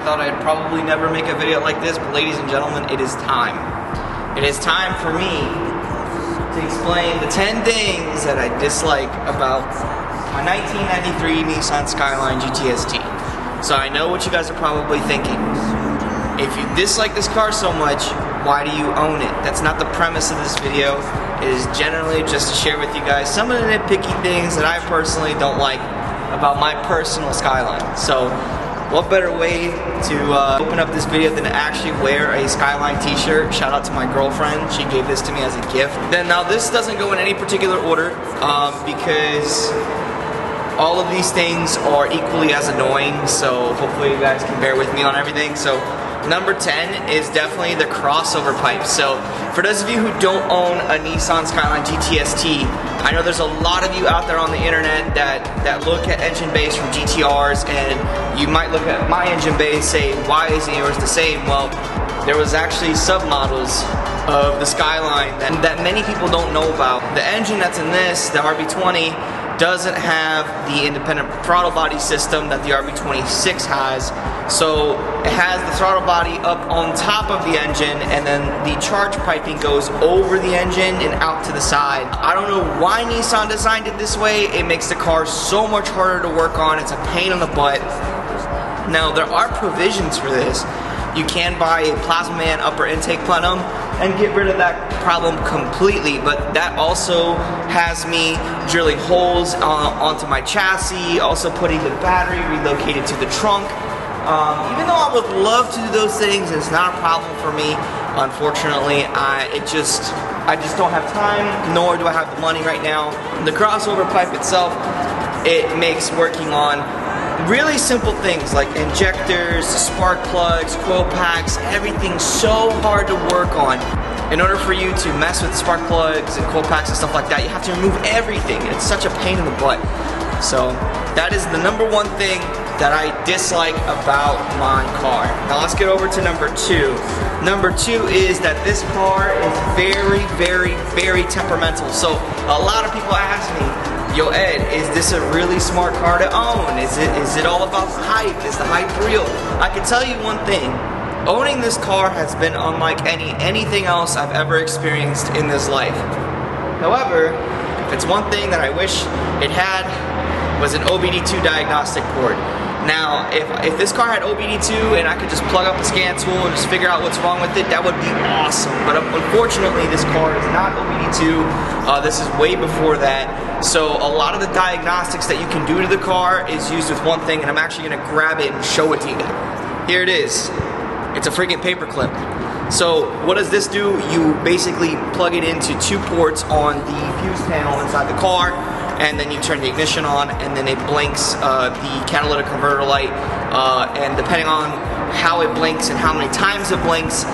thought I'd probably never make a video like this, but ladies and gentlemen, it is time. It is time for me to explain the 10 things that I dislike about my 1993 Nissan Skyline GTS-T. So I know what you guys are probably thinking. If you dislike this car so much, why do you own it? That's not the premise of this video. It is generally just to share with you guys some of the nitpicky things that I personally don't like about my personal Skyline. So what better way to open up this video than to actually wear a Skyline t-shirt? Shout out to my girlfriend, she gave this to me as a gift. Then now this doesn't go in any particular order because all of these things are equally as annoying, so hopefully you guys can bear with me on everything. So number 10 is definitely the crossover pipe. So for those of you who don't own a Nissan Skyline GTS-T, I know there's a lot of you out there on the internet that look at engine bays from GTRs, and you might look at my engine bay and say, why isn't yours the same? Well, there was actually submodels of the Skyline that many people don't know about. The engine that's in this, the RB20, doesn't have the independent throttle body system that the RB26 has. So it has the throttle body up on top of the engine, and then the charge piping goes over the engine and out to the side. I don't know why Nissan designed it this way. It makes the car so much harder to work on. It's a pain in the butt. Now there are provisions for this. You can buy a Plasma Man upper intake plenum and get rid of that problem completely, but that also has me drilling holes onto my chassis, also putting the battery relocated to the trunk. Even though I would love to do those things, it's not a problem for me. Unfortunately, I just don't have time, nor do I have the money right now. The crossover pipe itself, it makes working on really simple things like injectors, spark plugs, coil packs, everything so hard to work on. In order for you to mess with spark plugs and coil packs and stuff like that, you have to remove everything. It's such a pain in the butt. So that is the number one thing that I dislike about my car. Now let's get over to number 2. Number 2 is that this car is very, very, very temperamental. So a lot of people ask me, yo Ed, is this a really smart car to own? Is it all about the hype? Is the hype real? I can tell you one thing. Owning this car has been unlike anything else I've ever experienced in this life. However, if it's one thing that I wish it had, was an OBD2 diagnostic port. Now, if this car had OBD2 and I could just plug up a scan tool and just figure out what's wrong with it, that would be awesome. But unfortunately, this car is not OBD2. This is way before that. So a lot of the diagnostics that you can do to the car is used with one thing, and I'm actually gonna grab it and show it to you. Here it is. It's a freaking paper clip. So what does this do? You basically plug it into 2 ports on the fuse panel inside the car, and then you turn the ignition on, and then it blinks the catalytic converter light, and depending on how it blinks and how many times it blinks,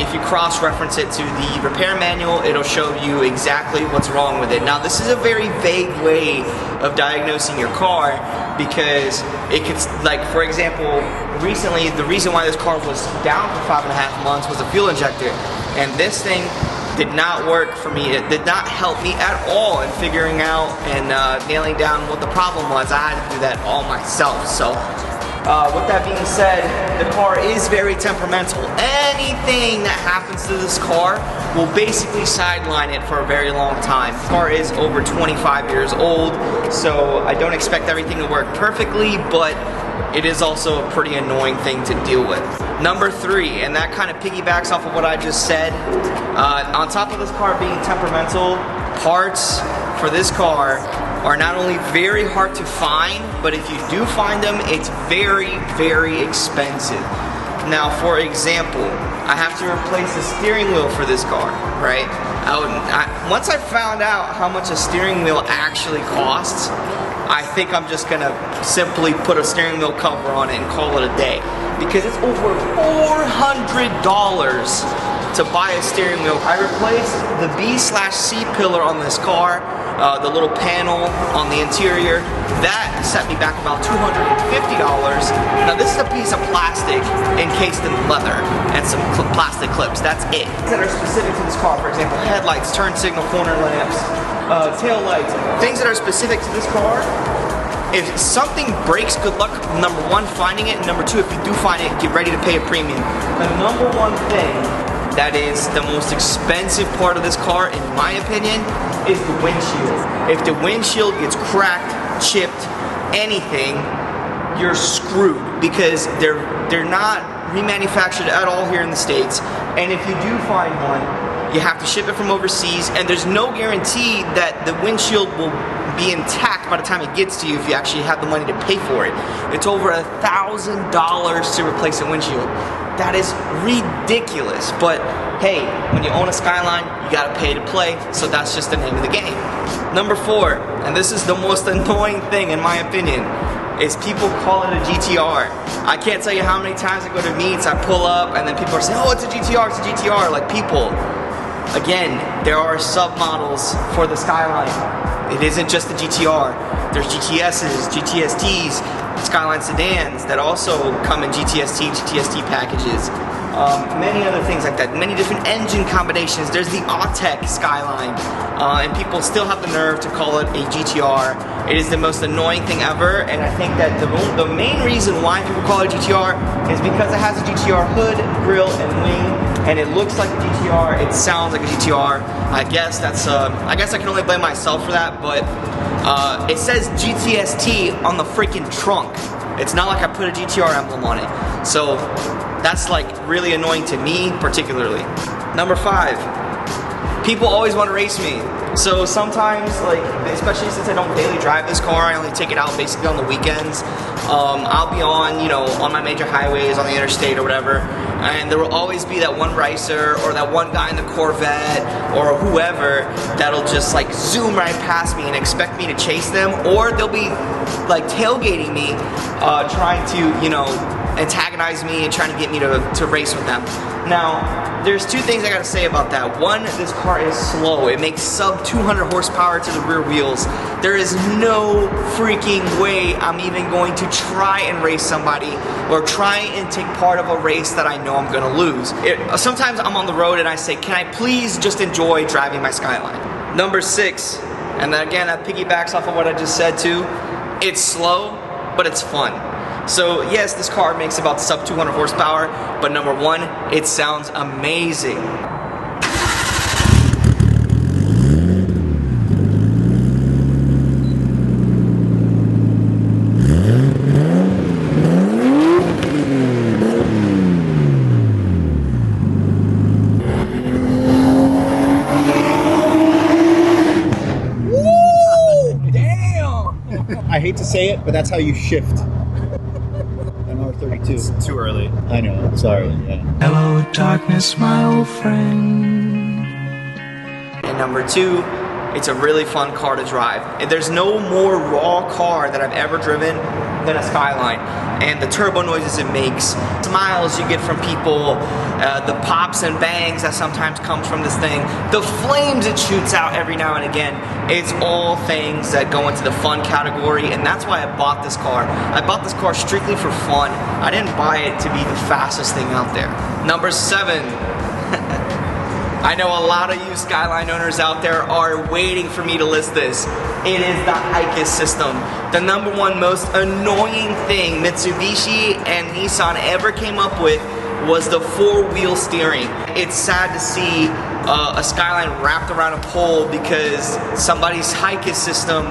if you cross-reference it to the repair manual, it'll show you exactly what's wrong with it. Now this is a very vague way of diagnosing your car, because it could, like for example, recently the reason why this car was down for 5.5 months was a fuel injector, and this thing did not work for me. It did not help me at all in figuring out and nailing down what the problem was. I had to do that all myself. So with that being said, the car is very temperamental. Anything that happens to this car will basically sideline it for a very long time. The car is over 25 years old, so I don't expect everything to work perfectly, but it is also a pretty annoying thing to deal with. Number 3, and that kind of piggybacks off of what I just said. On top of this car being temperamental, parts for this car are not only very hard to find, but if you do find them, it's very, very expensive. Now, for example, I have to replace the steering wheel for this car, right? Once I found out how much a steering wheel actually costs, I think I'm just gonna simply put a steering wheel cover on it and call it a day, because it's over $400 to buy a steering wheel. I replaced the B/C pillar on this car, the little panel on the interior. That set me back about $250. Now this is a piece of plastic encased in leather and some plastic clips. That's it. That are specific to this car, for example, headlights, turn signal, corner lamps, tail lights, things that are specific to this car if something breaks, good luck, number one, finding it, and number two, if you do find it, get ready to pay a premium. The number one thing that is the most expensive part of this car, in my opinion, is the windshield. If the windshield gets cracked, chipped, anything, you're screwed, because they're not remanufactured at all here in the States. And if you do find one, you have to ship it from overseas, and there's no guarantee that the windshield will be intact by the time it gets to you if you actually have the money to pay for it. It's over $1,000 to replace a windshield. That is ridiculous, but hey, when you own a Skyline, you gotta pay to play, so that's just the name of the game. Number 4, and this is the most annoying thing in my opinion, is people call it a GTR. I can't tell you how many times I go to meets, I pull up, and then people are saying, oh, it's a GTR, it's a GTR. Like, people, again, there are submodels for the Skyline. It isn't just the GTR. There's GTSs, GTSTs, Skyline sedans that also come in GTST, GTST packages. Many other things like that, many different engine combinations. There's the Autech Skyline, and people still have the nerve to call it a GTR. It is the most annoying thing ever, and I think that the main reason why people call it a GTR is because it has a GTR hood, grille, and wing, and it looks like a GTR, it sounds like a GTR. I guess that's, I guess I can only blame myself for that, but it says GTST on the freaking trunk. It's not like I put a GTR emblem on it. So that's like really annoying to me particularly. Number 5, people always want to race me. So sometimes, like, especially since I don't daily drive this car, I only take it out basically on the weekends. I'll be on, you know, on my major highways, on the interstate or whatever, and there will always be that one racer or that one guy in the Corvette or whoever that'll just like zoom right past me and expect me to chase them, or they'll be like tailgating me, trying to, you know, antagonize me and trying to get me to race with them. Now, there's 2 things I gotta say about that. One, this car is slow. It makes sub 200 horsepower to the rear wheels. There is no freaking way I'm even going to try and race somebody or try and take part of a race that I know I'm gonna lose. Sometimes I'm on the road and I say, can I please just enjoy driving my Skyline? Number 6, and then again, that piggybacks off of what I just said too. It's slow, but it's fun. So yes, this car makes about sub 200 horsepower, but number 1, it sounds amazing. Woo! Damn! I hate to say it, but that's how you shift. R32. It's too early. I know, sorry. Yeah. Hello, darkness, my old friend. And number 2, it's a really fun car to drive. And there's no more raw car that I've ever driven than a Skyline. And the turbo noises it makes, smiles you get from people, the pops and bangs that sometimes comes from this thing, the flames it shoots out every now and again. It's all things that go into the fun category, and that's why I bought this car. I bought this car strictly for fun. I didn't buy it to be the fastest thing out there. Number 7. I know a lot of you Skyline owners out there are waiting for me to list this. It is the Hikis System. The number 1 most annoying thing Mitsubishi and Nissan ever came up with was the 4-wheel steering. It's sad to see a Skyline wrapped around a pole because somebody's Hikis system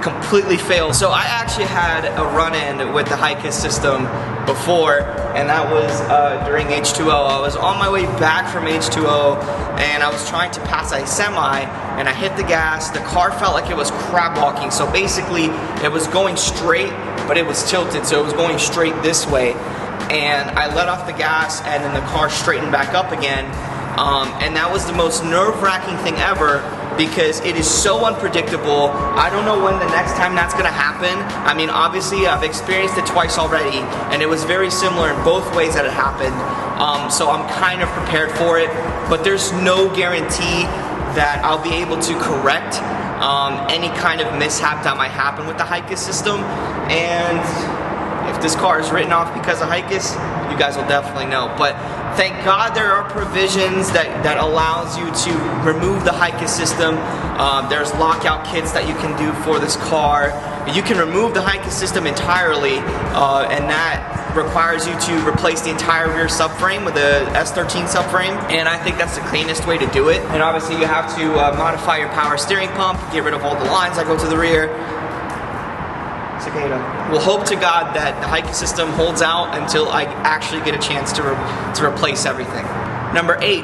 completely failed. So I actually had a run-in with the Hikis system before, and that was during H2O. I was on my way back from H2O, and I was trying to pass a semi, and I hit the gas. The car felt like it was crab walking, so basically it was going straight, but it was tilted, so it was going straight this way. And I let off the gas, and then the car straightened back up again. And that was the most nerve-wracking thing ever, because it is so unpredictable. I don't know when the next time that's gonna happen. I mean, obviously I've experienced it twice already, and it was very similar in both ways that it happened. So I'm kind of prepared for it, but there's no guarantee that I'll be able to correct any kind of mishap that might happen with the Hikis system. And If this car is written off because of Hikis, you guys will definitely know. But thank God there are provisions that allows you to remove the Hikis system. There's lockout kits that you can do for this car. You can remove the Hikis system entirely, and that requires you to replace the entire rear subframe with a S13 subframe, and I think that's the cleanest way to do it. And obviously you have to modify your power steering pump, get rid of all the lines that go to the rear. Cicada. We'll hope to God that the Hikis system holds out until I actually get a chance to replace everything. Number 8.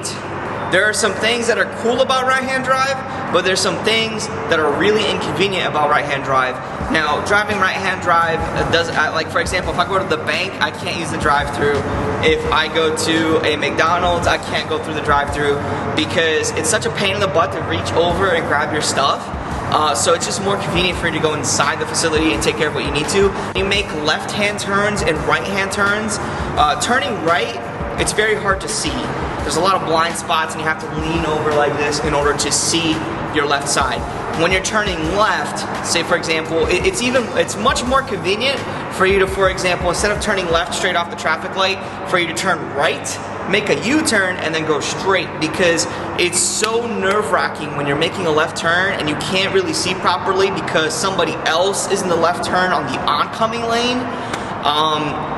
There are some things that are cool about right-hand drive, but there's some things that are really inconvenient about right-hand drive. Now, driving right-hand drive like for example, if I go to the bank, I can't use the drive-thru. If I go to a McDonald's, I can't go through the drive-thru because it's such a pain in the butt to reach over and grab your stuff. So it's just more convenient for you to go inside the facility and take care of what you need to. You make left-hand turns and right-hand turns. Turning right, it's very hard to see. There's a lot of blind spots and you have to lean over like this in order to see your left side. When you're turning left, say for example, it's much more convenient for you to, for example, instead of turning left straight off the traffic light, for you to turn right, make a U-turn, and then go straight, because it's so nerve-wracking when you're making a left turn and you can't really see properly because somebody else is in the left turn on the oncoming lane.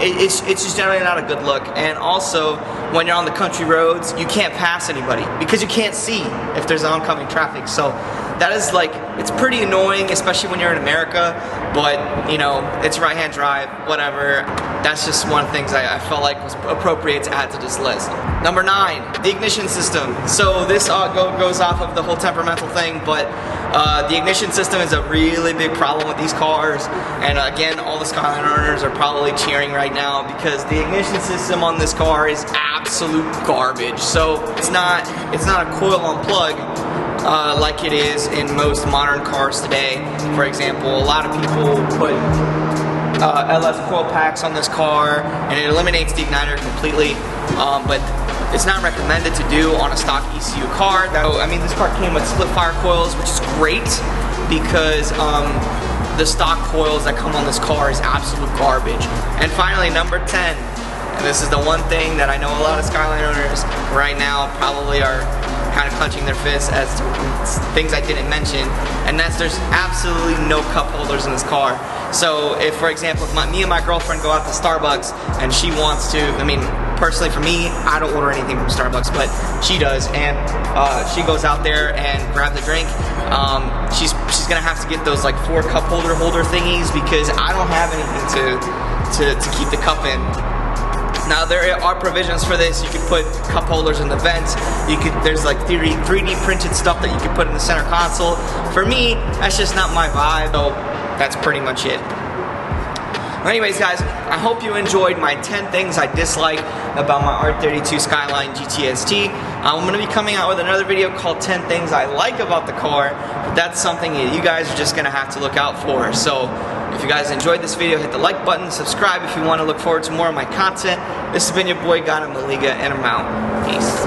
It's just generally not a good look. And also, when you're on the country roads, you can't pass anybody because you can't see if there's oncoming traffic. So that is like, it's pretty annoying, especially when you're in America, but you know, it's right-hand drive, whatever. That's just one of the things I felt like was appropriate to add to this list. Number 9, the ignition system. So this goes off of the whole temperamental thing, but the ignition system is a really big problem with these cars. And again, all the Skyline owners are probably cheering right now because the ignition system on this car is absolute garbage. So it's not a coil on plug like it is in most modern cars today. For example, a lot of people put LS coil packs on this car and it eliminates the igniter completely, but it's not recommended to do on a stock ECU car. I mean, this car came with split fire coils, which is great because the stock coils that come on this car is absolute garbage. And finally, number 10, and this is the one thing that I know a lot of Skyline owners right now probably are kind of clenching their fists as to things I didn't mention, and that's there's absolutely no cup holders in this car. So if, for example, if me and my girlfriend go out to Starbucks and she wants to, I mean, personally for me, I don't order anything from Starbucks, but she does, and she goes out there and grabs a drink, she's gonna have to get those like 4 cup holder thingies because I don't have anything to keep the cup in. Now there are provisions for this. You can put cup holders in the vents. There's like 3D printed stuff that you can put in the center console. For me, that's just not my vibe. So that's pretty much it. Anyways, guys, I hope you enjoyed my 10 things I dislike about my R32 Skyline GTST. I'm going to be coming out with another video called 10 things I like about the car, but that's something that you guys are just going to have to look out for. So if you guys enjoyed this video, hit the like button, subscribe if you want to look forward to more of my content. This has been your boy, Ghana Maliga, and I'm out. Peace.